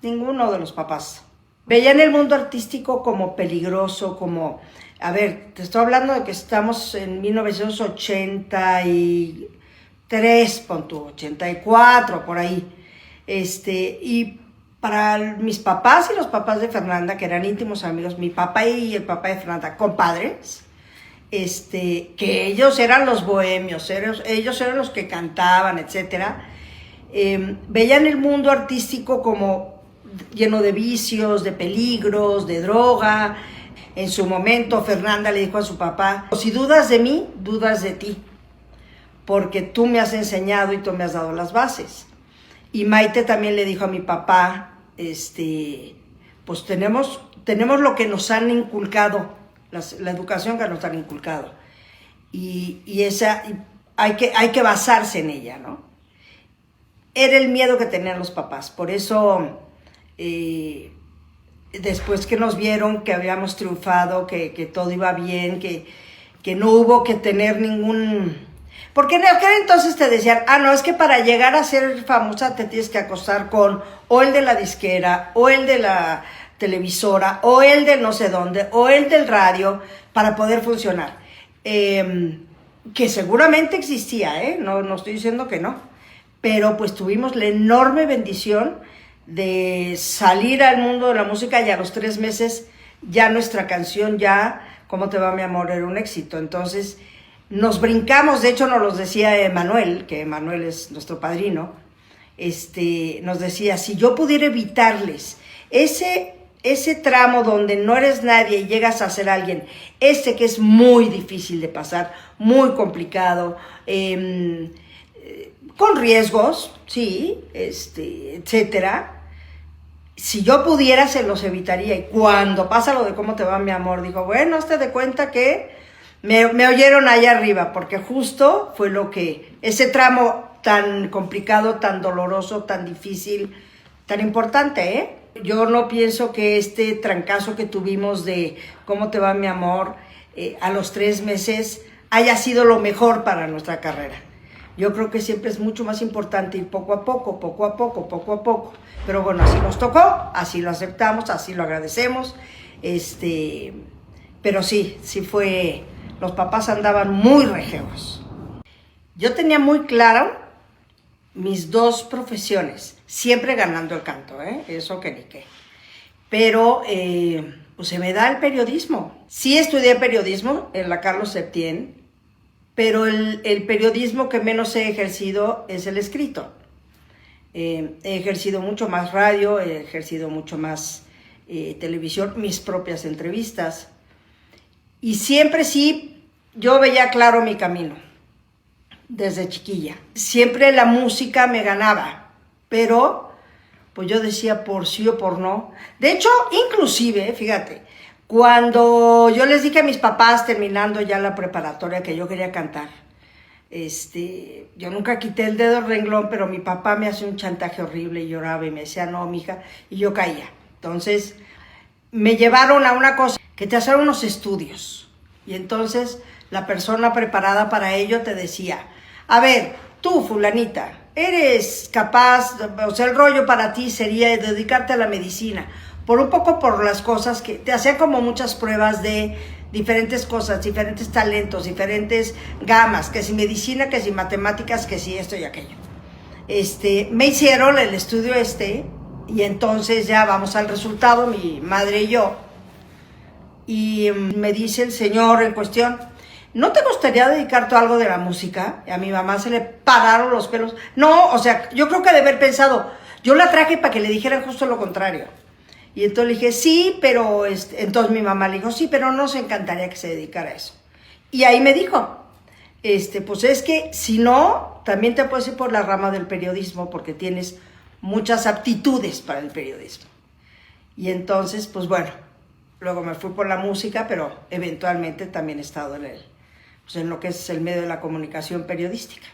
ninguno de los papás. Veían el mundo artístico como peligroso, como... A ver, te estoy hablando de que estamos en 1983, pon tú, 84, por ahí. Y para mis papás y los papás de Fernanda, que eran íntimos amigos, mi papá y el papá de Fernanda, compadres, que ellos eran los bohemios, ellos eran los que cantaban, etcétera, veían el mundo artístico como lleno de vicios, de peligros, de droga. En su momento, Fernanda le dijo a su papá, si dudas de mí, dudas de ti, porque tú me has enseñado y tú me has dado las bases. Y Maite también le dijo a mi papá, pues tenemos lo que nos han inculcado, la educación que nos han inculcado, y esa hay que basarse en ella, ¿no? Era el miedo que tenían los papás, por eso... después que nos vieron que habíamos triunfado, que todo iba bien, que no hubo que tener ningún... Porque en aquel entonces te decían, no, es que para llegar a ser famosa te tienes que acostar con o el de la disquera, o el de la televisora, o el de no sé dónde, o el del radio, para poder funcionar. Que seguramente existía, no estoy diciendo que no, pero pues tuvimos la enorme bendición de salir al mundo de la música y a los 3 meses ya nuestra canción ¿Cómo te va mi amor? Era un éxito. Entonces nos brincamos, de hecho nos los decía Emanuel, que Emanuel es nuestro padrino, nos decía, si yo pudiera evitarles ese tramo donde no eres nadie y llegas a ser alguien, que es muy difícil de pasar, muy complicado, con riesgos, sí, etcétera. Si yo pudiera, se los evitaría. Y cuando pasa lo de cómo te va mi amor, dijo, bueno, hazte de cuenta que me oyeron allá arriba, porque justo fue ese tramo tan complicado, tan doloroso, tan difícil, tan importante, Yo no pienso que este trancazo que tuvimos de cómo te va mi amor, a los 3 meses, haya sido lo mejor para nuestra carrera. Yo creo que siempre es mucho más importante ir poco a poco, poco a poco, poco a poco. Pero bueno, así nos tocó, así lo aceptamos, así lo agradecemos. Pero sí fue, los papás andaban muy rejeos. Yo tenía muy claro mis 2 profesiones, siempre ganando el canto, eso que ni qué. Pero pues se me da el periodismo. Sí estudié periodismo en la Carlos Septién, pero el periodismo que menos he ejercido es el escrito. He ejercido mucho más radio, he ejercido mucho más televisión, mis propias entrevistas. Y siempre sí, yo veía claro mi camino, desde chiquilla. Siempre la música me ganaba, pero pues yo decía por sí o por no. De hecho, inclusive, fíjate, cuando yo les dije a mis papás, terminando ya la preparatoria, que yo quería cantar, yo nunca quité el dedo del renglón, pero mi papá me hacía un chantaje horrible y lloraba y me decía, no, mija, y yo caía. Entonces, me llevaron a una cosa, que te hacían unos estudios. Y entonces, la persona preparada para ello te decía, a ver, tú, fulanita, eres capaz, o sea, el rollo para ti sería dedicarte a la medicina, por las cosas que te hacían como muchas pruebas de diferentes cosas, diferentes talentos, diferentes gamas, que si medicina, que si matemáticas, que si esto y aquello. Me hicieron el estudio y entonces ya vamos al resultado, mi madre y yo, y me dice el señor en cuestión, ¿no te gustaría dedicarte a algo de la música? Y a mi mamá se le pararon los pelos. No, o sea, yo creo que de haber pensado, yo la traje para que le dijeran justo lo contrario. Y entonces le dije, sí, pero... Entonces mi mamá le dijo, sí, pero nos encantaría que se dedicara a eso. Y ahí me dijo, pues es que si no, también te puedes ir por la rama del periodismo porque tienes muchas aptitudes para el periodismo. Y entonces, pues bueno, luego me fui por la música, pero eventualmente también he estado en lo que es el medio de la comunicación periodística.